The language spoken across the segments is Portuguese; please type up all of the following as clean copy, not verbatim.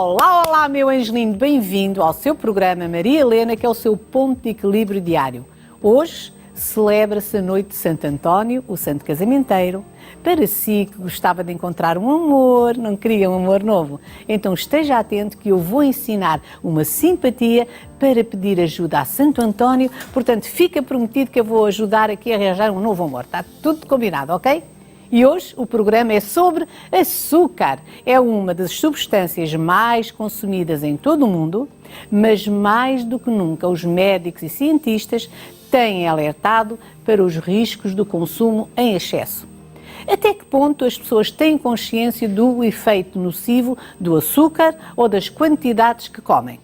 Olá, olá, meu angelinho, bem-vindo ao seu programa Maria Helena, que é o seu ponto de equilíbrio diário. Hoje celebra-se a noite de Santo António, o santo casamenteiro. Para si que gostava de encontrar um amor, não queria um amor novo, então esteja atento que eu vou ensinar uma simpatia para pedir ajuda a Santo António. Portanto, fica prometido que eu vou ajudar aqui a arranjar um novo amor. Está tudo combinado, ok? E hoje o programa é sobre açúcar. É uma das substâncias mais consumidas em todo o mundo, mas mais do que nunca os médicos e cientistas têm alertado para os riscos do consumo em excesso. Até que ponto as pessoas têm consciência do efeito nocivo do açúcar ou das quantidades que comem?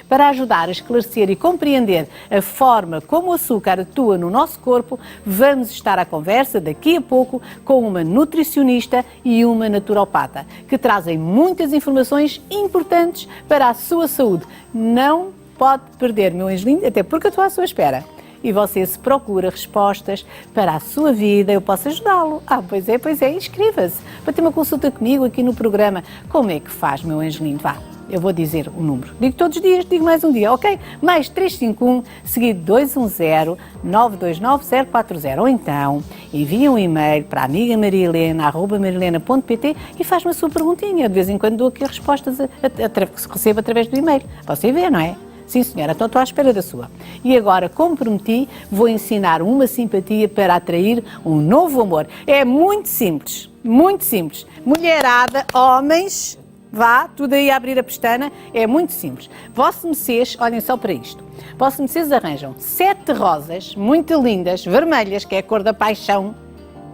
Para ajudar a esclarecer e compreender a forma como o açúcar atua no nosso corpo, vamos estar à conversa daqui a pouco com uma nutricionista e uma naturopata, que trazem muitas informações importantes para a sua saúde. Não pode perder, meu angelinho, até porque eu estou à sua espera. E você, se procura respostas para a sua vida, eu posso ajudá-lo. Pois é, inscreva-se para ter uma consulta comigo aqui no programa. Como é que faz, meu angelinho? Vá, eu vou dizer o número. Digo todos os dias, digo mais um dia, ok? Mais 351, seguido 210 929 040. Ou então, envia um e-mail para a amiga mariahelena@mariahelena.pt e faz-me a sua perguntinha. De vez em quando dou aqui respostas que se recebe através do e-mail. Você vê, não é? Sim, senhora, então estou à espera da sua. E agora, como prometi, vou ensinar uma simpatia para atrair um novo amor. É muito simples, muito simples. Mulherada, homens, vá, tudo aí a abrir a pestana, é muito simples. Vossos mercês, olhem só para isto. Vossos mercês arranjam 7 rosas, muito lindas, vermelhas, que é a cor da paixão,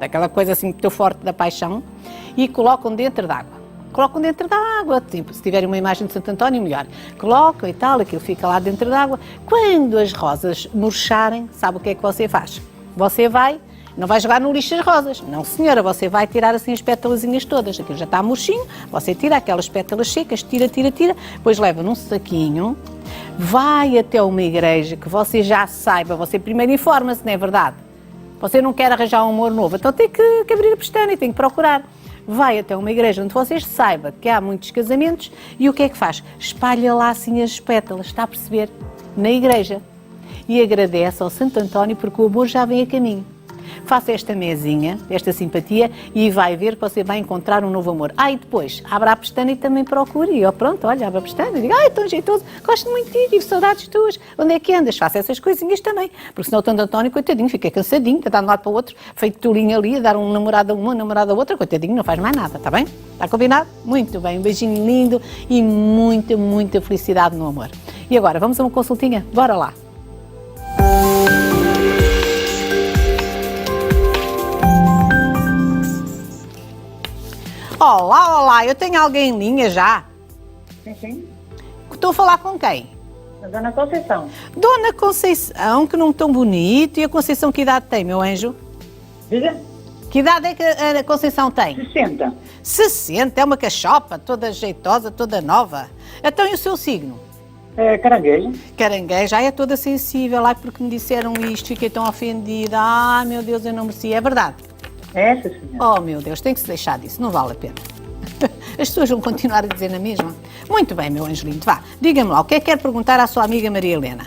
daquela coisa assim muito forte da paixão, e colocam dentro d'água. Colocam dentro da água, tipo, se tiverem uma imagem de Santo António, melhor. Colocam e tal, aquilo fica lá dentro da água. Quando as rosas murcharem, sabe o que é que você faz? Você vai, não vai jogar no lixo as rosas. Não, senhora, você vai tirar assim as pétalazinhas todas. Aquilo já está murchinho, você tira aquelas pétalas secas, tira, depois leva num saquinho, vai até uma igreja que você já saiba, você primeiro informa-se, não é verdade? Você não quer arranjar um amor novo, então tem que abrir a pestana e tem que procurar. Vai até uma igreja onde vocês saibam que há muitos casamentos e o que é que faz? Espalha lá assim as pétalas, está a perceber? Na igreja. E agradece ao Santo António porque o amor já vem a caminho. Faça esta mesinha, esta simpatia e vai ver que você vai encontrar um novo amor. E depois, abra a pestana e também procure. E pronto, olha, abre a pestana e diga, tão jeitoso, gosto muito de ti, tive saudades tuas. Onde é que andas? Faça essas coisinhas também. Porque senão o Santo António, coitadinho, fica cansadinho, está de um lado para o outro, feito tolinho ali, a dar um namorado a uma, namorada a outra, coitadinho, não faz mais nada, está bem? Está combinado? Muito bem, um beijinho lindo e muita, muita felicidade no amor. E agora, vamos a uma consultinha? Bora lá! Olá, eu tenho alguém em linha já? Sim. Estou a falar com quem? A Dona Conceição. Dona Conceição, que nome tão bonito. E a Conceição que idade tem, meu anjo? Diga? Que idade é que a Conceição tem? 60. 60, é uma cachopa, toda jeitosa, toda nova. Então e o seu signo? Caranguejo. Caranguejo, é toda sensível, porque me disseram isto, fiquei tão ofendida. Meu Deus, eu não merecia, é verdade? Sim, senhora. Meu Deus, tem que se deixar disso, não vale a pena. As pessoas vão continuar a dizer na mesma. Muito bem, meu angelinho, vá, diga-me lá, o que é que quer perguntar à sua amiga Maria Helena?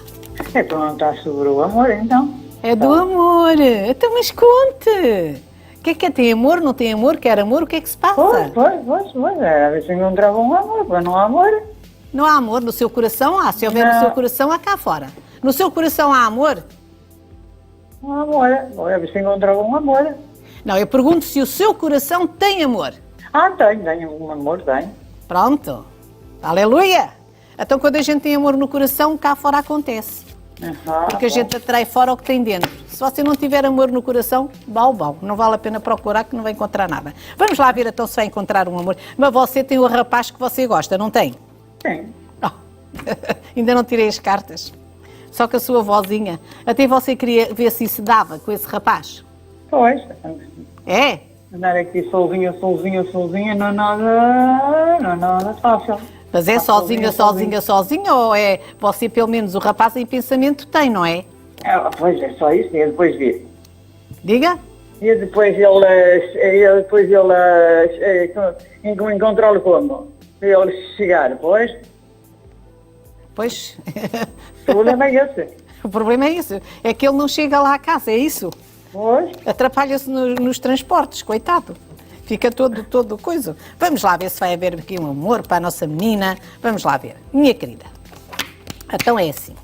É perguntar sobre o amor, então. É do amor, então mas conte. O que é? Tem amor, não tem amor, quer amor, o que é que se passa? Pois, a ver se encontrava um amor, pois não há amor. Não há amor no seu coração? Se houver no seu coração, há cá fora. No seu coração há amor? Não há amor, a ver se encontrava um amor. Não, eu pergunto se o seu coração tem amor. Tenho um amor, tenho. Pronto. Aleluia! Então quando a gente tem amor no coração, cá fora acontece. Porque a gente atrai fora o que tem dentro. Se você não tiver amor no coração, bau, não vale a pena procurar que não vai encontrar nada. Vamos lá ver então se vai encontrar um amor. Mas você tem o rapaz que você gosta, não tem? Sim. Ainda não tirei as cartas. Só que a sua vozinha. Até você queria ver se isso dava com esse rapaz. Pois. É? Andar aqui sozinha, não é nada fácil. Mas é sozinha ou é você, pelo menos o rapaz em pensamento tem, não é? Pois é, só isso, e depois vir. Diga? E depois ele encontrá-lo como? E ele chegar, pois, Pois, o problema é esse. o problema é isso. É que ele não chega lá à casa, é isso. Pois, Atrapalha-se nos transportes, coitado. Fica todo coisa. Vamos lá ver se vai haver aqui um amor para a nossa menina. Vamos lá ver. Minha querida, então é assim.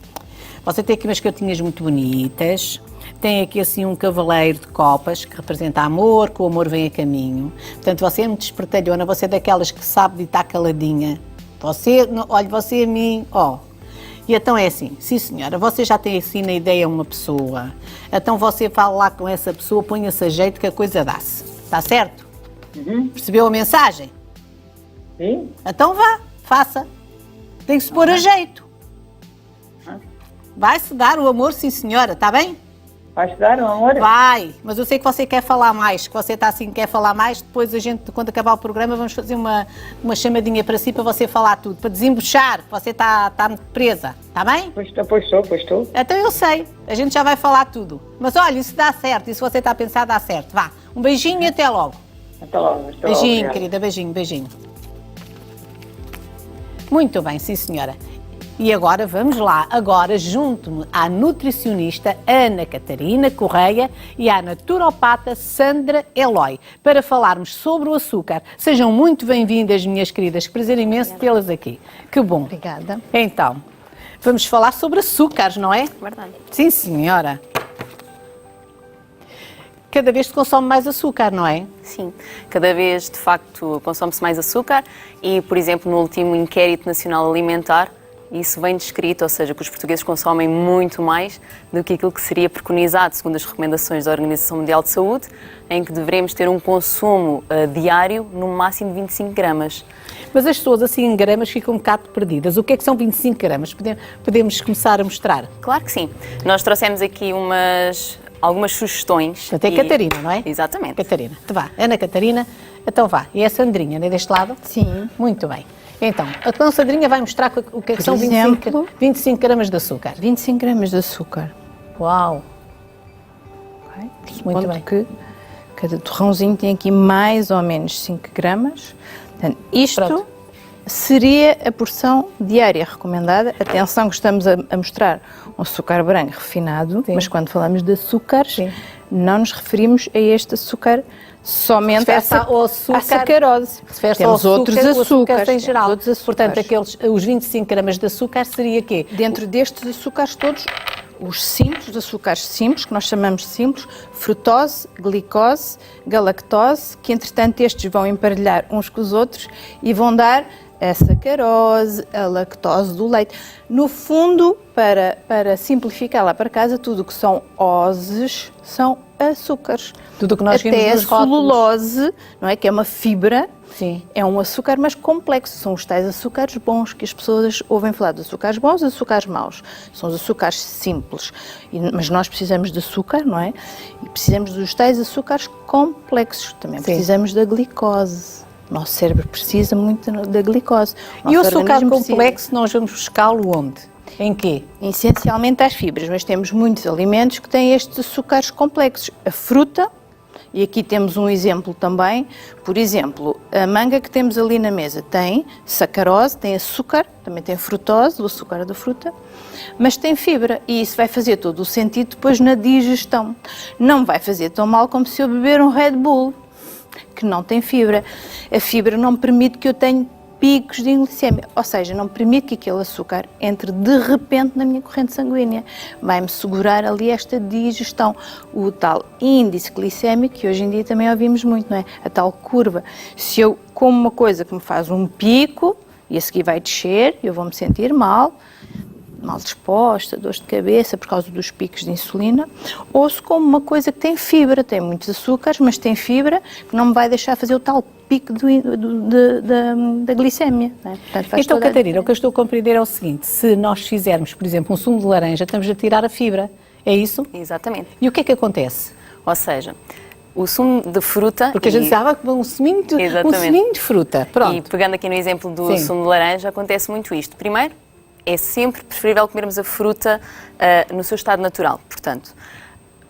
Você tem aqui umas cartinhas muito bonitas. Tem aqui assim um cavaleiro de copas que representa amor, que o amor vem a caminho. Portanto, você é muito espertalhona, você é daquelas que sabe de estar caladinha. Você, olha, você a mim, ó. E então é assim, sim senhora, você já tem assim na ideia uma pessoa. Então você fala lá com essa pessoa, ponha-se a jeito que a coisa dá-se. Está certo? Percebeu a mensagem? sim. Então vá, faça. Tem que se pôr a jeito. Vai-se dar o amor, sim senhora, está bem? Vai estudar, não, amor? Vai, mas eu sei que você quer falar mais, que você está assim, quer falar mais, depois a gente, quando acabar o programa, vamos fazer uma chamadinha para si, para você falar tudo, para desembuchar, que você está muito presa, está bem? Pois estou. Então eu sei, a gente já vai falar tudo. Mas olha, isso dá certo, e se você está a pensar, dá certo. Vá, um beijinho e até logo. Até logo. Beijinho, obrigado. querida, beijinho. Muito bem, sim senhora. E agora vamos lá, agora junto-me à nutricionista Ana Catarina Correia e à naturopata Sandra Eloy, para falarmos sobre o açúcar. Sejam muito bem-vindas, minhas queridas, que prazer imenso tê-las aqui. Que bom. Obrigada. Então, vamos falar sobre açúcares, não é? Verdade. Sim, senhora. Cada vez se consome mais açúcar, não é? Sim, cada vez, de facto, consome-se mais açúcar e, por exemplo, no último Inquérito Nacional Alimentar, isso vem descrito, ou seja, que os portugueses consomem muito mais do que aquilo que seria preconizado, segundo as recomendações da Organização Mundial de Saúde, em que devemos ter um consumo diário no máximo de 25 gramas. Mas as pessoas assim em gramas ficam um bocado perdidas. O que é que são 25 gramas? Podemos começar a mostrar? Claro que sim. Nós trouxemos aqui algumas sugestões. Até Catarina, não é? Exatamente. Catarina. Então vá, Ana Catarina, então vá. E a Sandrinha, né, deste lado? Sim. Muito bem. Então, a Sandrinha vai mostrar o que é que são 25 gramas de açúcar. 25 gramas de açúcar. Uau! Okay? Muito Supondo bem. que cada torrãozinho tem aqui mais ou menos 5 gramas. Portanto, isto Pronto. seria a porção diária recomendada. Atenção que estamos a mostrar um açúcar branco refinado, Sim. mas quando falamos de açúcares, Sim. não nos referimos a este açúcar somente Refere-se ao açúcar- à sacarose. Refere-se ao Temos outros açúcar, o açúcar açúcares. em geral. Outros açúcares. Portanto, os 25 gramas de açúcar seria quê? Dentro destes açúcares todos, os simples, os açúcares simples, que nós chamamos de simples, frutose, glicose, galactose, que entretanto estes vão emparelhar uns com os outros e vão dar a sacarose, a lactose do leite. No fundo, para simplificar lá para casa, tudo o que são oses são açúcares. Tudo o que nós vimos Até a nos rótulos. celulose, não é? Que é uma fibra, Sim. é um açúcar, mas complexo. São os tais açúcares bons que as pessoas ouvem falar de açúcares bons e açúcares maus. São os açúcares simples. Mas nós precisamos de açúcar, não é? E precisamos dos tais açúcares complexos. Também Sim. precisamos da glicose. O nosso cérebro precisa muito da glicose. E o nosso açúcar organismo precisa. complexo nós vamos buscá-lo onde? Em quê? Essencialmente às fibras, mas temos muitos alimentos que têm estes açúcares complexos. A fruta, e aqui temos um exemplo também, por exemplo, a manga que temos ali na mesa tem sacarose, tem açúcar, também tem frutose, o açúcar da fruta, mas tem fibra e isso vai fazer todo o sentido depois na digestão. Não vai fazer tão mal como se eu beber um Red Bull, que não tem fibra. A fibra não permite que eu tenha picos de glicemia, ou seja, não permite que aquele açúcar entre de repente na minha corrente sanguínea. Vai-me segurar ali esta digestão, o tal índice glicémico, que hoje em dia também ouvimos muito, não é? A tal curva. Se eu como uma coisa que me faz um pico e a seguir vai descer, eu vou-me sentir mal disposta, dores de cabeça por causa dos picos de insulina, ou se como uma coisa que tem fibra, tem muitos açúcares, mas tem fibra, que não me vai deixar fazer o tal pico da glicémia. Não é? Portanto, faz Então, toda a Catarina, o que eu estou a compreender é o seguinte: se nós fizermos, por exemplo, um sumo de laranja, estamos a tirar a fibra. É isso? Exatamente. E o que é que acontece? Ou seja, o sumo de fruta... Porque a gente sabe que um seminho de fruta. Pronto. E pegando aqui no exemplo do Sim. sumo de laranja, acontece muito isto. Primeiro, é sempre preferível comermos a fruta no seu estado natural. Portanto,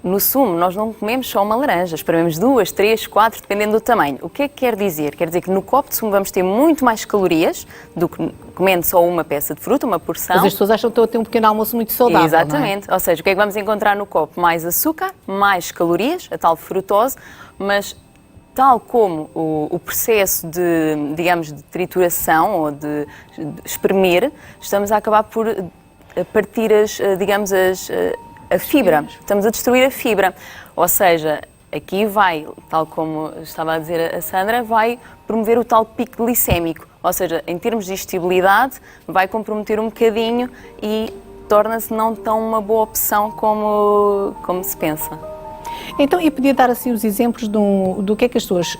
no sumo nós não comemos só uma laranja, esprememos 2, 3, 4, dependendo do tamanho. O que é que quer dizer? Quer dizer que no copo de sumo vamos ter muito mais calorias do que comendo só uma peça de fruta, uma porção. Mas as pessoas acham que estão a ter um pequeno almoço muito saudável. Exatamente. Não é? Ou seja, o que é que vamos encontrar no copo? Mais açúcar, mais calorias, a tal frutose, mas tal como o processo de, digamos, de trituração ou de espremer, estamos a acabar por partir a fibra. Estamos a destruir a fibra. Ou seja, aqui vai, tal como estava a dizer a Sandra, vai promover o tal pico glicémico. Ou seja, em termos de digestibilidade, vai comprometer um bocadinho e torna-se não tão uma boa opção como se pensa. Então, e podia dar assim os exemplos do que é que as pessoas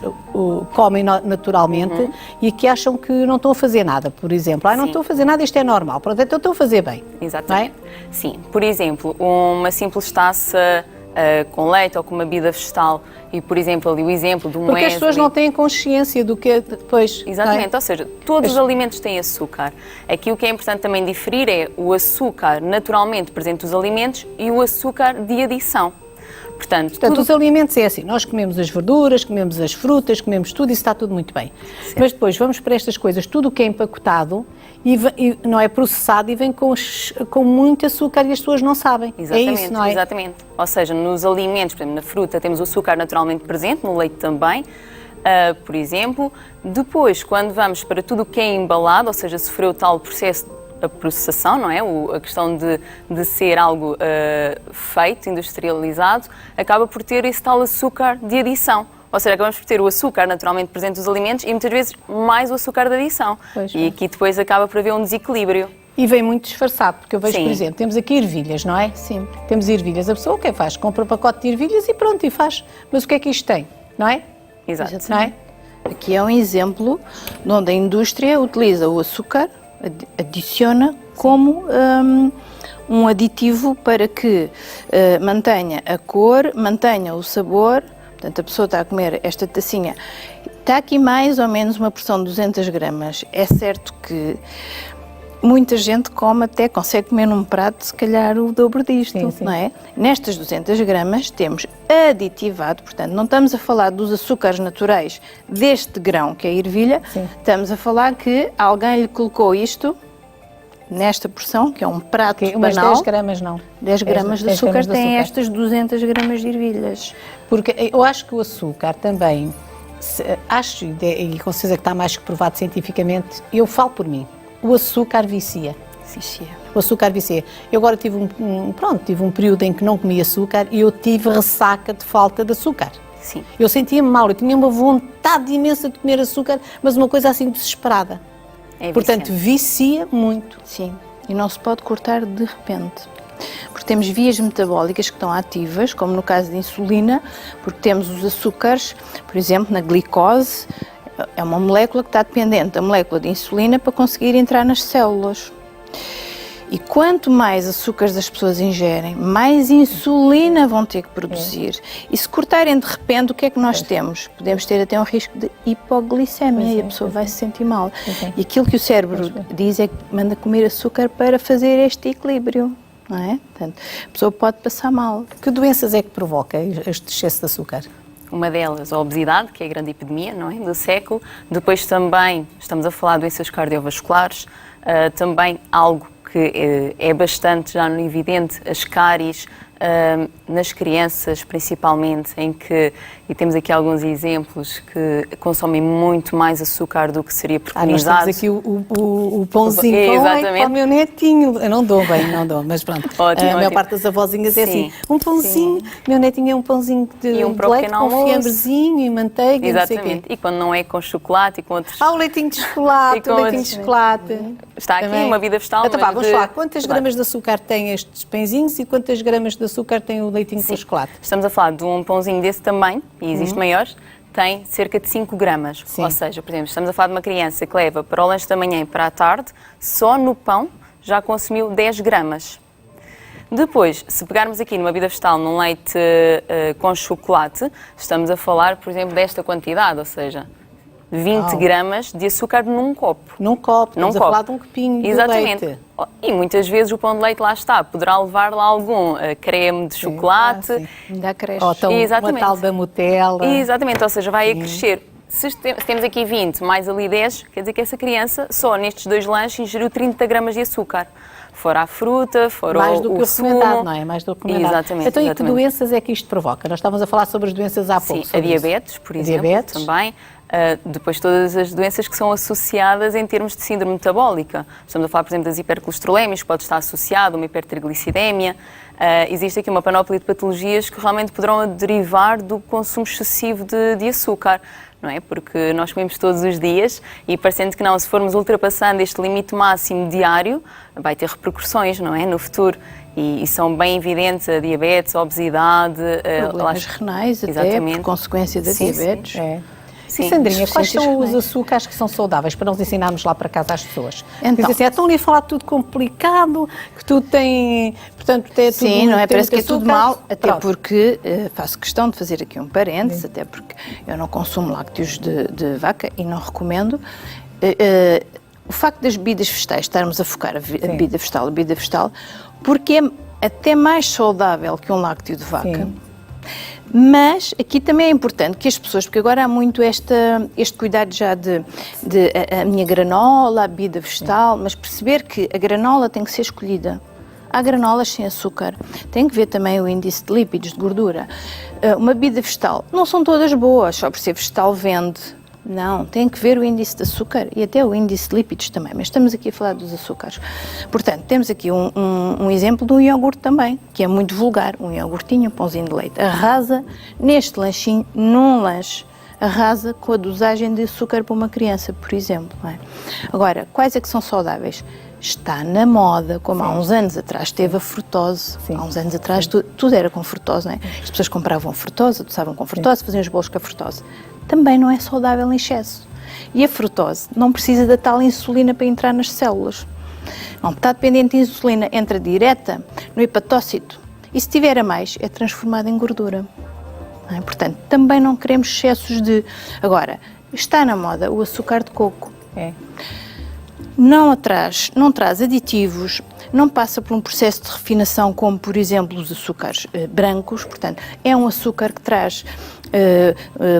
comem naturalmente e que acham que não estão a fazer nada, por exemplo. Não estou a fazer nada, isto é normal, pronto, então estou a fazer bem. Exatamente. Sim, por exemplo, uma simples taça com leite ou com uma bebida vegetal e, por exemplo, ali o exemplo do muesli. Porque as pessoas não têm consciência do que é depois. Exatamente, ou seja, todos os alimentos têm açúcar. Aqui o que é importante também diferir é o açúcar naturalmente presente nos alimentos e o açúcar de adição. Portanto, os alimentos é assim, nós comemos as verduras, comemos as frutas, comemos tudo, isso está tudo muito bem. Certo. Mas depois vamos para estas coisas, tudo o que é empacotado e não é processado e vem com muito açúcar e as pessoas não sabem. Exatamente, é isso, não é? Exatamente. Ou seja, nos alimentos, por exemplo, na fruta temos o açúcar naturalmente presente, no leite também, por exemplo. Depois, quando vamos para tudo o que é embalado, ou seja, sofreu tal processo a processação, não é? A questão de ser algo feito, industrializado, acaba por ter esse tal açúcar de adição. Ou seja, acabamos por ter o açúcar naturalmente presente nos alimentos e muitas vezes mais o açúcar de adição. E aqui depois acaba por haver um desequilíbrio. E vem muito disfarçado, porque eu vejo, Sim. por exemplo, temos aqui ervilhas, não é? Sim. Temos ervilhas. A pessoa o que é que faz? Compra um pacote de ervilhas e pronto, e faz. Mas o que é que isto tem? Não é? Exato. Não é? Aqui é um exemplo onde a indústria utiliza o açúcar, adiciona como um aditivo para que mantenha a cor, mantenha o sabor. Portanto, a pessoa está a comer esta tacinha. Está aqui mais ou menos uma porção de 200 gramas. É certo que muita gente consegue comer num prato, se calhar, o dobro disto, sim. não é? Nestas 200 gramas temos aditivado, portanto, não estamos a falar dos açúcares naturais deste grão, que é a ervilha, estamos a falar que alguém lhe colocou isto nesta porção, que é um prato banal. Umas 10 gramas não. 10 gramas de açúcar tem estas 200 gramas de ervilhas. Porque eu acho que o açúcar também, acho, e com certeza que está mais que provado cientificamente, eu falo por mim, o açúcar vicia. O açúcar vicia. Eu agora tive um período em que não comia açúcar e eu tive ressaca de falta de açúcar. Sim. Eu sentia-me mal, eu tinha uma vontade imensa de comer açúcar, mas uma coisa assim desesperada. Portanto, vicia muito. Sim, e não se pode cortar de repente. Porque temos vias metabólicas que estão ativas, como no caso da insulina, porque temos os açúcares, por exemplo, na glicose, é uma molécula que está dependente da molécula de insulina para conseguir entrar nas células. E quanto mais açúcares as pessoas ingerem, mais insulina vão ter que produzir. E se cortarem de repente, o que é que nós temos? Podemos ter até um risco de hipoglicemia e a pessoa vai se sentir mal. E aquilo que o cérebro diz é que manda comer açúcar para fazer este equilíbrio. Não é? Portanto, a pessoa pode passar mal. Que doenças é que provoca este excesso de açúcar? Uma delas, a obesidade, que é a grande epidemia, não é, do século. Depois também estamos a falar de doenças cardiovasculares, também algo que é bastante já no evidente, as cáries, nas crianças principalmente, em que, e temos aqui alguns exemplos, que consomem muito mais açúcar do que seria preconizado. Nós temos aqui o pãozinho para o meu netinho. Eu não dou bem, mas pronto. Ótimo, a maior parte das avózinhas é assim, um pãozinho, meu netinho é um pãozinho de leite com fiambrezinho e manteiga. Exatamente, não sei o quê. E quando não é com chocolate e com outros... o leitinho de chocolate, Está aqui também. uma vida vegetal. Então, vamos falar, quantas gramas de açúcar têm estes pãezinhos e quantas gramas de açúcar tem o leitinho com chocolate? Estamos a falar de um pãozinho desse tamanho, e existem maiores, tem cerca de 5 gramas. Ou seja, por exemplo, estamos a falar de uma criança que leva para o lanche da manhã e para a tarde, só no pão já consumiu 10 gramas. Depois, se pegarmos aqui numa bebida vegetal, num leite com chocolate, estamos a falar, por exemplo, desta quantidade, ou seja, 20 gramas de açúcar num copo. Num copo, estamos a falar de um copinho de Exatamente. leite. E muitas vezes o pão de leite lá está, poderá levar lá algum creme de chocolate. Ainda cresce. Ou então uma Exatamente. tal da Nutella. Exatamente, ou seja, vai a crescer. Se temos aqui 20 mais ali 10, quer dizer que essa criança só nestes 2 lanches ingeriu 30 gramas de açúcar. Fora a fruta, fora Mais do que o recomendado, sumo. não é? Mais do que o recomendado. Exatamente. Então, e que exatamente. doenças é que isto provoca? Nós estávamos a falar sobre as doenças há pouco. Sim, a diabetes, por exemplo, diabetes. também. Depois todas as doenças que são associadas em termos de síndrome metabólica. Estamos a falar, por exemplo, das hipercolesterolémias, que pode estar associado a uma hipertriglicidemia. Existe aqui uma panóplia de patologias que realmente poderão derivar do consumo excessivo de açúcar, não é? Porque nós comemos todos os dias e parecendo que não, se formos ultrapassando este limite máximo diário, vai ter repercussões, não é? No futuro. E são bem evidentes a diabetes, a obesidade... Problemas renais até, Exatamente. por consequência da Sim, diabetes. É. Sim, E Sandrinha, quais insuficiências são os renais. açúcares que são saudáveis para nós ensinarmos lá para casa às pessoas? Então. Dizem assim, estão ali a falar tudo complicado, que tudo tem, portanto, tem tudo... Sim, não é? tem Parece que é muito tudo açúcar. mal, até Pronto. porque faço questão de fazer aqui um parênteses, até porque eu não consumo lácteos de vaca e não recomendo. O facto das bebidas vegetais, estarmos a focar a bebida vegetal, porque é até mais saudável que um lácteo de vaca. Sim. Mas aqui também é importante que as pessoas, porque agora há muito este cuidado já de a minha granola, a bebida vegetal, mas perceber que a granola tem que ser escolhida. Há granolas sem açúcar, tem que ver também o índice de lípidos, de gordura. Uma bebida vegetal, não são todas boas, só por ser vegetal vende. Não, tem que ver o índice de açúcar e até o índice de lípidos também, mas estamos aqui a falar dos açúcares. Portanto, temos aqui um exemplo de um iogurte também, que é muito vulgar, um iogurtinho, um pãozinho de leite. Arrasa neste lanchinho, num lanche, arrasa com a dosagem de açúcar para uma criança, por exemplo. Não é? Agora, quais é que são saudáveis? Está na moda, como há uns anos atrás teve a frutose. Sim. Há uns anos atrás tudo era com frutose, não é? As pessoas compravam frutose, adoçavam com frutose, faziam os bolos com a frutose. Também não é saudável em excesso. E a frutose não precisa da tal insulina para entrar nas células. Não está dependente de insulina, entra direta no hepatócito e se tiver a mais é transformada em gordura. Não é? Portanto, também não queremos excessos de... Agora, está na moda o açúcar de coco. É. Não traz aditivos, não passa por um processo de refinação como, por exemplo, os açúcares brancos. Portanto, é um açúcar que traz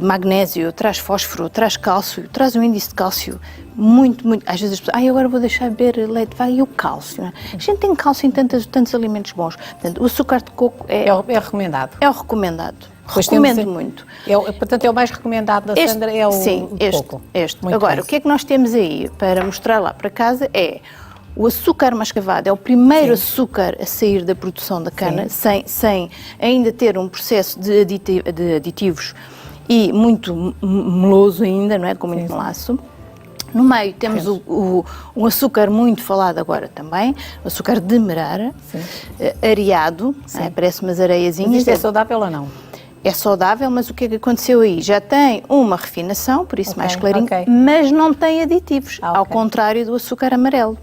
magnésio, traz fósforo, traz cálcio, traz um índice de cálcio muito... Às vezes as pessoas, agora vou deixar de beber leite, e o cálcio? Não é? A gente tem cálcio em tantos alimentos bons. Portanto, o açúcar de coco é recomendado. É o recomendado. Pois Recomendo temos- muito. Portanto, é o mais recomendado da Sandra, é o coco. Este. Muito Agora, bem. o que é que nós temos aí para mostrar lá para casa é o açúcar mascavado, é o primeiro açúcar a sair da produção da cana, sem ainda ter um processo de aditivos e muito meloso ainda, não é? Com muito melaço. No meio temos um açúcar muito falado agora também, o açúcar demerara, areado, não é? Parece umas areiazinhas. Mas isto é saudável ou não? É saudável, mas o que é que aconteceu aí? Já tem uma refinação, por isso mais clarinho, mas não tem aditivos, ao contrário do açúcar amarelo.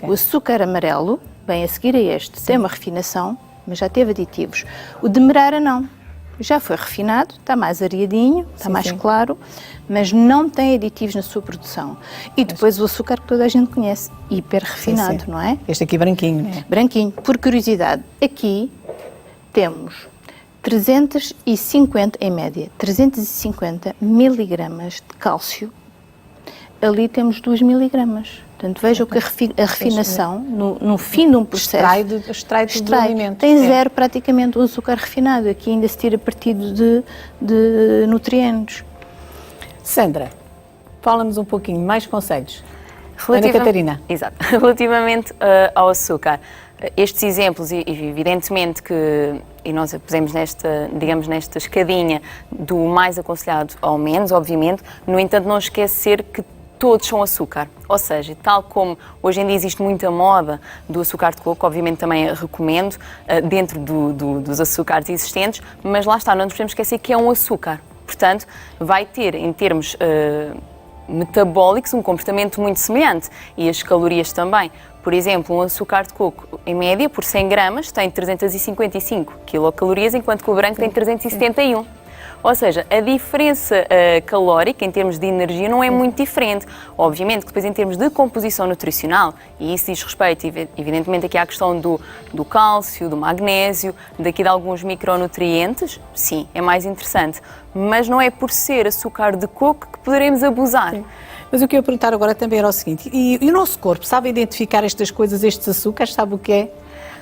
O açúcar amarelo, bem a seguir a este, tem uma refinação, mas já teve aditivos. O demerara não. Já foi refinado, está mais areadinho, está mais claro, mas não tem aditivos na sua produção. E depois o açúcar que toda a gente conhece, hiper refinado, não é? Este aqui branquinho, não é? Branquinho. Por curiosidade, aqui temos 350, em média, 350 miligramas de cálcio. Ali temos 2 miligramas. Portanto, vejam que a refinação, no fim de um processo, Extrai tudo do alimento. tem zero praticamente o açúcar refinado. Aqui ainda se tira partido de nutrientes. Sandra, fala-nos um pouquinho, mais conselhos. Ana Catarina. Exato. Relativamente ao açúcar, estes exemplos, e evidentemente que e nós pusemos nesta escadinha do mais aconselhado ao menos, obviamente, no entanto não esquecer que todos são açúcar, ou seja, tal como hoje em dia existe muita moda do açúcar de coco, obviamente também recomendo, dentro dos açúcares existentes, mas lá está, não nos podemos esquecer que é um açúcar, portanto vai ter em termos metabólicos um comportamento muito semelhante e as calorias também. Por exemplo, um açúcar de coco, em média, por 100 gramas, tem 355 quilocalorias, enquanto que o branco tem 371. Ou seja, a diferença calórica em termos de energia não é muito diferente. Obviamente que depois em termos de composição nutricional, e isso diz respeito evidentemente aqui à questão do cálcio, do magnésio, daqui de alguns micronutrientes, sim, é mais interessante. Mas não é por ser açúcar de coco que poderemos abusar. Sim. Mas o que eu ia perguntar agora também era o seguinte, e o nosso corpo sabe identificar estas coisas, estes açúcares, sabe o que é?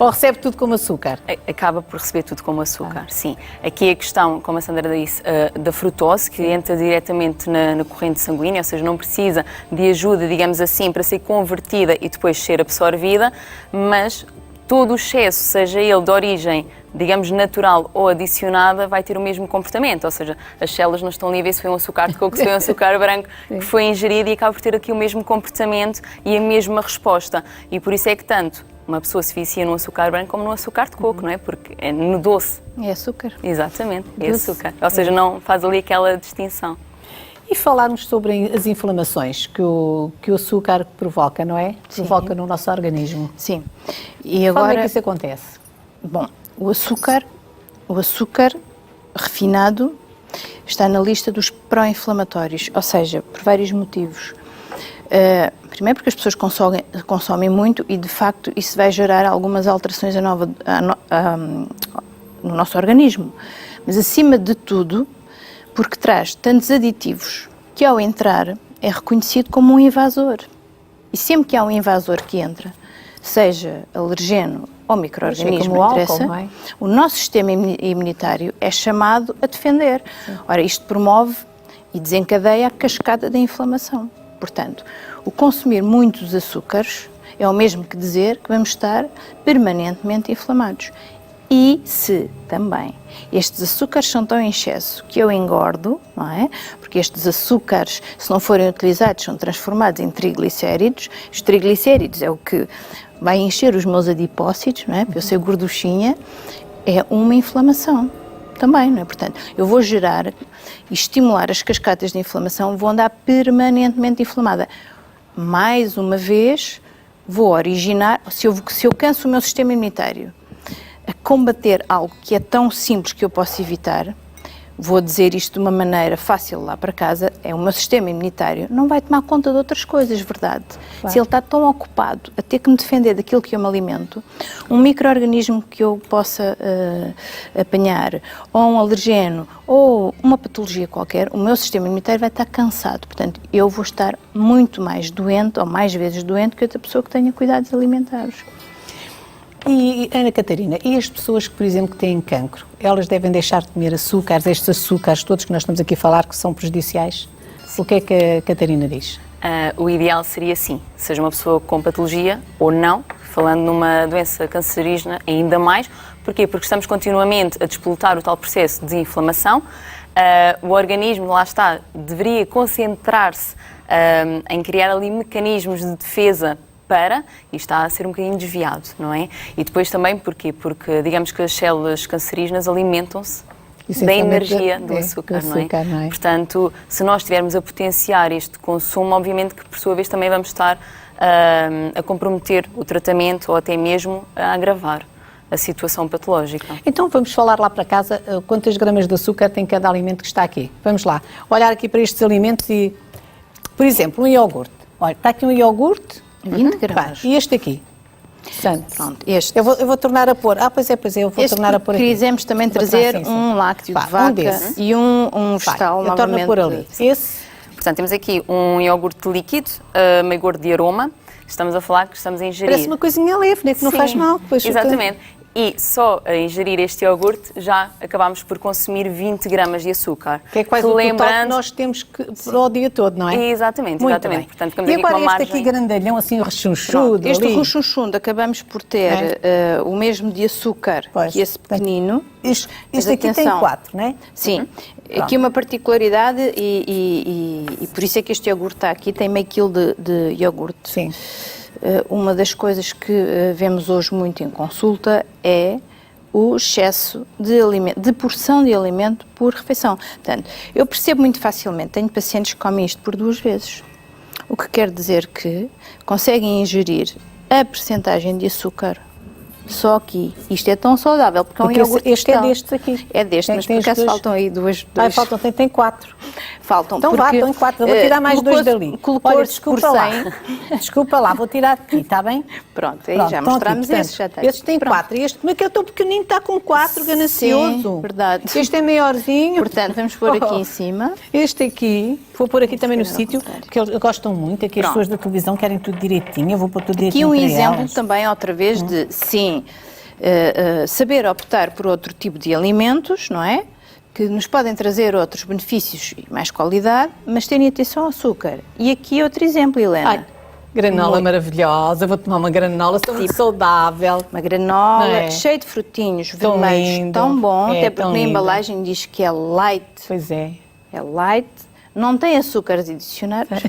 Ou recebe tudo como açúcar? Acaba por receber tudo como açúcar, sim. Aqui a questão, como a Sandra disse, da frutose, que entra diretamente na corrente sanguínea, ou seja, não precisa de ajuda, digamos assim, para ser convertida e depois ser absorvida, mas todo o excesso, seja ele de origem, digamos, natural ou adicionada, vai ter o mesmo comportamento, ou seja, as células não estão ali a ver se foi um açúcar de coco, se foi um açúcar branco que foi ingerido e acaba por ter aqui o mesmo comportamento e a mesma resposta. E por isso é que tanto uma pessoa se vicia no açúcar branco como no açúcar de coco, não é? Porque é no doce. É açúcar. Exatamente, é açúcar. Ou seja, não faz ali aquela distinção. E falarmos sobre as inflamações que o açúcar provoca, não é? Provoca no nosso organismo. Sim. E Como agora, é que isso acontece? bom, o açúcar refinado está na lista dos pró-inflamatórios, ou seja, por vários motivos. Primeiro porque as pessoas consomem muito e, de facto, isso vai gerar algumas alterações no nosso organismo. Mas, acima de tudo, porque traz tantos aditivos que, ao entrar, é reconhecido como um invasor. E sempre que há um invasor que entra, seja alergeno ou micro-organismo, como o álcool, interessa, não é? o nosso sistema imunitário é chamado a defender. Ora, isto promove e desencadeia a cascata da inflamação. Portanto, o consumir muitos açúcares é o mesmo que dizer que vamos estar permanentemente inflamados. E se também estes açúcares são tão em excesso que eu engordo, não é? Porque estes açúcares, se não forem utilizados, são transformados em triglicéridos. Os triglicéridos é o que vai encher os meus adipócitos, não é? Para eu ser gorduchinha, é uma inflamação também, não é? Portanto, eu vou gerar e estimular as cascatas de inflamação, vou andar permanentemente inflamada. Mais uma vez, vou originar, se eu canso o meu sistema imunitário a combater algo que é tão simples que eu posso evitar, vou dizer isto de uma maneira fácil lá para casa, é o meu sistema imunitário, não vai tomar conta de outras coisas, verdade? Claro. Se ele está tão ocupado a ter que me defender daquilo que eu me alimento, um micro-organismo que eu possa apanhar, ou um alergeno, ou uma patologia qualquer, o meu sistema imunitário vai estar cansado. Portanto, eu vou estar muito mais doente, ou mais vezes doente, que outra pessoa que tenha cuidados alimentares. E, Ana Catarina, e as pessoas que, por exemplo, que têm cancro, elas devem deixar de comer açúcares, estes açúcares todos que nós estamos aqui a falar, que são prejudiciais? O que é que a Catarina diz? O ideal seria sim, seja uma pessoa com patologia ou não, falando numa doença cancerígena ainda mais. Porquê? Porque estamos continuamente a despolutar o tal processo de inflamação. O organismo, lá está, deveria concentrar-se em criar ali mecanismos de defesa e está a ser um bocadinho desviado, não é? E depois também porquê? Porque digamos que as células cancerígenas alimentam-se da energia do açúcar, não é? Portanto, se nós estivermos a potenciar este consumo, obviamente que por sua vez também vamos estar a comprometer o tratamento ou até mesmo a agravar a situação patológica. Então vamos falar lá para casa quantas gramas de açúcar tem cada alimento que está aqui. Vamos lá, olhar aqui para estes alimentos e, por exemplo, um iogurte. Olha, está aqui um iogurte, 20 gramas. E este aqui? Santo. Pronto, este. Eu vou tornar a pôr. Pois é, eu vou tornar a pôr aqui. Quisemos também trazer um lácteo de vaca e um vegetal novamente. Eu torno a pôr ali. Esse. Portanto, temos aqui um iogurte líquido, meio gordo de aroma. Estamos a falar que estamos a ingerir. Parece uma coisinha leve, né? Que não faz mal. Exatamente. E só a ingerir este iogurte já acabámos por consumir 20 gramas de açúcar. Que é quase o total que nós temos para o dia todo, não é? Exatamente, exatamente. Portanto, ficamos e aqui agora com uma este margem... aqui grandalhão, assim, rechonchudo. Este rechonchudo acabamos por ter o mesmo de açúcar que esse pequenino. Isto aqui tem 4, não é? Sim. Aqui uma particularidade e por isso é que este iogurte está aqui, tem meio quilo de iogurte. Sim. Uma das coisas que vemos hoje muito em consulta é o excesso de alimento, de porção de alimento por refeição. Portanto, eu percebo muito facilmente, tenho pacientes que comem isto por 2 vezes, o que quer dizer que conseguem ingerir a percentagem de açúcar Só aqui. Isto é tão saudável, porque é um Porque iogurte este é vegetal. destes aqui. É deste, mas por Tem os acaso dois. faltam aí dois. Faltam, tem 4. Faltam. Então vá, porque, estão em 4. Eu vou tirar mais 2 dali. Olha, desculpa por lá. 100. Desculpa lá, vou tirar daqui, está bem? Pronto, aí Pronto, já estão mostramos aqui, esse, já portanto, tem. Estes têm 4. Este, como é que eu estou pequenino, está com 4, ganancioso. Sim, verdade. Este é maiorzinho. Portanto, vamos pôr aqui em cima. Este aqui, vou pôr aqui também no calhar ao sítio, contrário. porque eles gostam muito, aqui as Pronto. pessoas da televisão querem tudo direitinho, eu vou pôr tudo Aqui direitinho um para exemplo elas. também, outra vez, de sim, saber optar por outro tipo de alimentos, não é? Que nos podem trazer outros benefícios e mais qualidade, mas terem atenção ao açúcar. E aqui outro exemplo, Helena. Ai, granola Muito. maravilhosa, vou tomar uma granola, sou muito saudável. Uma granola Não é? cheia de frutinhos Tão vermelhos, lindo. tão bom, É, até porque tão na lindo. embalagem diz que é light. Pois é. É light, não tem açúcares adicionados.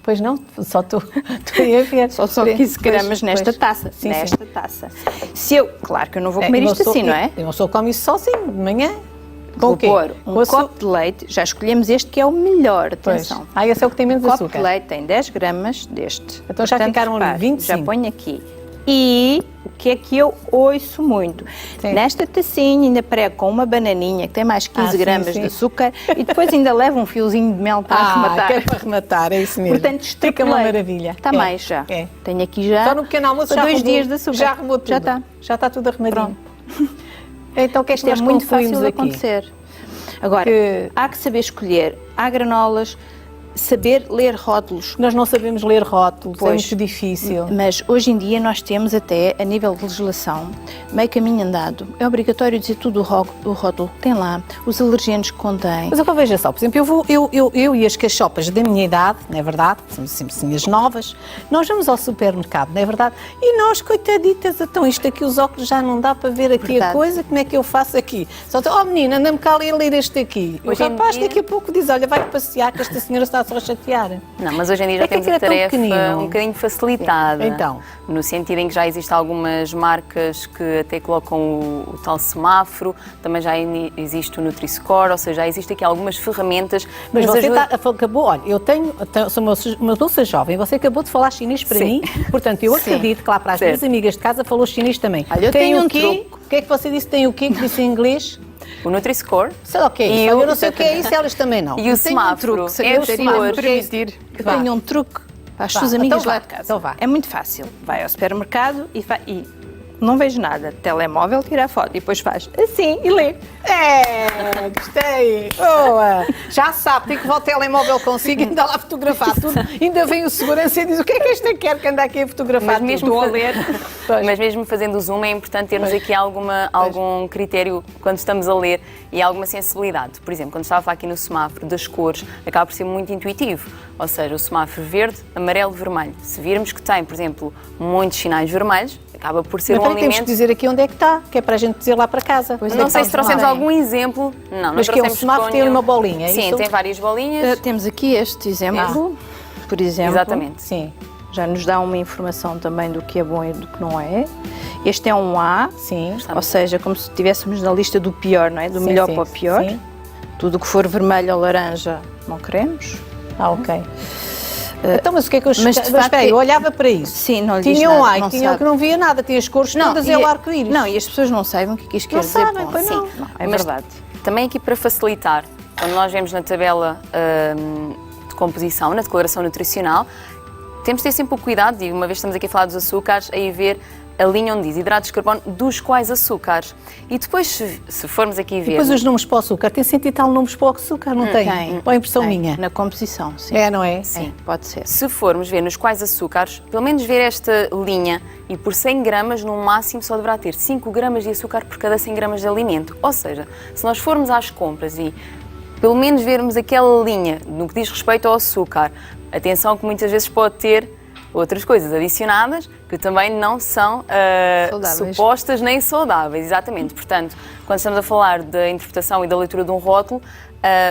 Pois não, só estou a ver. Só 15 gramas Pois, nesta pois. taça. Sim, nesta sim. taça. Se eu, claro que eu não vou comer eu isto sou- assim, não é? Eu só como isso sozinho, de manhã. Com Vou o quê? pôr um Com açúcar. copo de leite, já escolhemos este que é o melhor, Pois. atenção. Esse é o que tem menos O copo açúcar. de leite tem 10 gramas deste. Então já ficaram repare, 25. Já ponho aqui. E o que é que eu ouço muito? Sim. Nesta tacinha ainda prego com uma bananinha que tem mais 15 sim, gramas sim. de açúcar e depois ainda levo um fiozinho de mel para arrematar. que é para arrematar, é isso mesmo. Portanto, fica uma extrapolei. maravilha. Está É, mais já. É. Tenho aqui já. Só no pequeno almoço para já 2 arrumou- dias de açúcar. Já arrumou tudo. Já está. Já está tudo arrumadinho. Pronto. Então o que é que Isto é nós muito concluímos fácil de aqui? acontecer. Agora, Que- há que saber escolher. Há granolas, saber ler rótulos. Nós não sabemos ler rótulos, é Pois. muito difícil. Mas hoje em dia nós temos até, a nível de legislação, meio caminho andado. É obrigatório dizer tudo o rótulo que tem lá, os alergenos que contém. Mas eu veja só, por exemplo, eu e as cachopas da minha idade, não é verdade? Somos sempre assim as novas, nós vamos ao supermercado, não é verdade? E nós, coitaditas, então isto aqui, os óculos já não dá para ver aqui a Verdade. coisa, como é que eu faço aqui? Só estou, oh menina, anda-me cá ali a ler este aqui. O Hoje em rapaz dia- daqui a pouco diz, olha, vai passear que esta senhora está só a chatear. Não, mas hoje em dia já É que temos a aquilo é tão tarefa pequenino. um bocadinho facilitada. Sim. Então. No sentido em que já existem algumas marcas que até colocam o tal semáforo, também já existe o Nutri-Score, ou seja, já existem aqui algumas ferramentas. Mas que nos você ajudam- acabou, olha, sou uma moça jovem, você acabou de falar chinês para Sim. mim, portanto, eu Sim. acredito que lá para as minhas Certo. amigas de casa falou chinês também. Olha, eu Tem tenho o um quê? truque. O que é que você disse? Tem o quê que disse em inglês? O Nutri-Score Sei lá o que é E isso. eu- Eu não sei o que é isso, elas também não. e o Tenho um semáforo. truque, É os secretaria, cores. me permitir. Eu Vá. tenho um truque para as Vá, suas então amigas vá, lá de casa. então vá. É muito fácil. Vai ao supermercado e não vejo nada. Telemóvel, tira a foto e depois faz assim e lê. É, gostei. Boa. Já sabe, tem que levar o telemóvel consigo e ainda lá fotografar tudo. Ainda vem o segurança e diz, o que é que esta quer que anda aqui a fotografar Mas mesmo, tudo? fa- Estou a ler. Pois. mas mesmo fazendo o zoom é importante termos aqui algum critério quando estamos a ler e alguma sensibilidade. Por exemplo, quando estava aqui no semáforo das cores, acaba por ser muito intuitivo. Ou seja, o semáforo verde, amarelo, vermelho. Se virmos que tem, por exemplo, muitos sinais vermelhos, acaba por ser Mas um peraí, temos que alimento... dizer aqui onde é que está, que é para a gente dizer lá para casa. Pois Não é, sei se trouxemos bem. algum exemplo. Não Mas que é um trouxemos semáforo, com tem nenhum. uma bolinha, é Sim, isso? tem várias bolinhas. Temos aqui este exemplo, por exemplo. Exatamente. Sim, Já nos dá uma informação também do que é bom e do que não é. Este é um A, sim. ou seja, como se estivéssemos na lista do pior, não é? Do Sim, melhor sim, para o pior. sim. Tudo que for vermelho ou laranja não queremos. Ok. Então, mas o que é que eu... mas, de Mas facto, espera aí, eu olhava para isso. Sim, não lhe diz Tinha um nada, A não e tinha um sabe. que não via nada, tinha as cores todas e o arco-íris. Não, e as pessoas não sabem o que isto quer Não dizer. sabem, bom. pois Sim, não. é Mas verdade. Também aqui para facilitar, quando nós vemos na tabela de composição, na declaração nutricional, temos de ter sempre o cuidado, e uma vez estamos aqui a falar dos açúcares, aí ver a linha onde diz hidratos de carbono, dos quais açúcares. E depois, se formos aqui ver... Depois os números para o açúcar, tem 100 e tal números para o açúcar, não tem? Tem. Ou é impressão Tem. minha? Na composição, sim. É, não é? Sim. Pode ser. Se formos ver nos quais açúcares, pelo menos ver esta linha e por 100 gramas, no máximo só deverá ter 5 gramas de açúcar por cada 100 gramas de alimento. Ou seja, se nós formos às compras e pelo menos vermos aquela linha no que diz respeito ao açúcar, atenção que muitas vezes pode ter outras coisas adicionadas que também não são Saudáveis. supostas nem saudáveis, exatamente. Portanto, quando estamos a falar da interpretação e da leitura de um rótulo,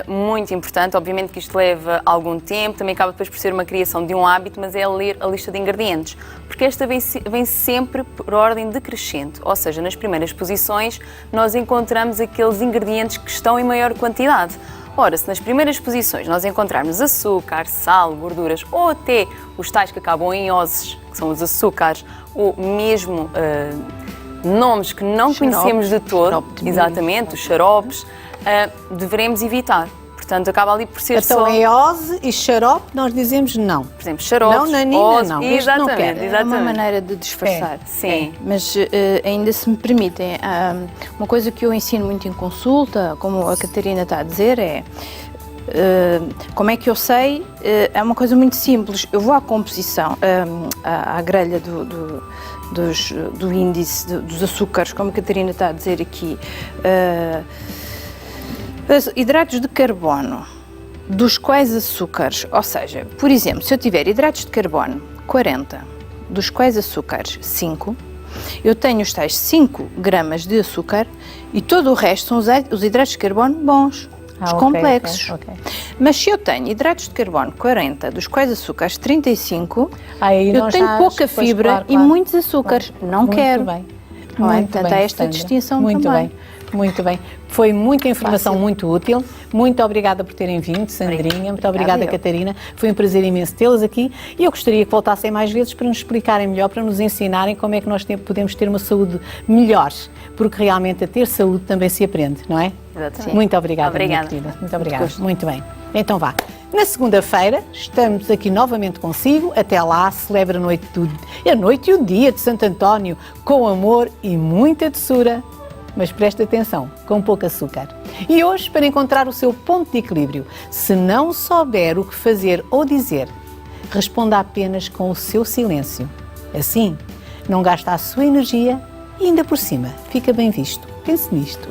muito importante, obviamente que isto leva algum tempo, também acaba depois por ser uma criação de um hábito, mas é ler a lista de ingredientes, porque esta vem sempre por ordem decrescente, ou seja, nas primeiras posições nós encontramos aqueles ingredientes que estão em maior quantidade. Ora, se nas primeiras posições nós encontrarmos açúcar, sal, gorduras ou até os tais que acabam em oses, que são os açúcares, ou mesmo nomes que não conhecemos de todo, xarope de exatamente, os xaropes, devemos evitar. Portanto, acaba ali por ser Então, só, em ose e xarope, nós dizemos não. por exemplo, xaropes, Não, nanina, ose, não. Isto não exatamente, quero. É uma exatamente. maneira de disfarçar. Sim. Mas ainda se me permitem, uma coisa que eu ensino muito em consulta, como a Catarina está a dizer, é como é que eu sei? É uma coisa muito simples. Eu vou à composição, à grelha do índice dos açúcares, como a Catarina está a dizer aqui. Hidratos de carbono, dos quais açúcares, ou seja, por exemplo, se eu tiver hidratos de carbono 40, dos quais açúcares 5, eu tenho os tais 5 gramas de açúcar e todo o resto são os hidratos de carbono bons, os complexos. ok. Mas se eu tenho hidratos de carbono 40, dos quais açúcares 35, Aí eu nós tenho já- pouca pois, fibra claro, e claro. muitos açúcares. Não Muito quero. bem. Não é? Muito Portanto, bem, há esta Sandra. distinção muito também. Bem, muito bem. Foi muita informação, Fácil. muito útil. Muito obrigada por terem vindo, Sandrinha. Muito obrigada, eu. Catarina. Foi um prazer imenso tê-las aqui e eu gostaria que voltassem mais vezes para nos explicarem melhor, para nos ensinarem como é que nós podemos ter uma saúde melhor, porque realmente a ter saúde também se aprende, não é? Exatamente. Muito obrigada, Obrigada. minha querida. Muito obrigada. Muito bem. Então vá. Na segunda-feira estamos aqui novamente consigo. Até lá, celebra a noite e o dia de Santo António com amor e muita doçura. Mas preste atenção, com pouco açúcar. E hoje, para encontrar o seu ponto de equilíbrio, se não souber o que fazer ou dizer, responda apenas com o seu silêncio. Assim, não gasta a sua energia e ainda por cima fica bem visto. Pense nisto.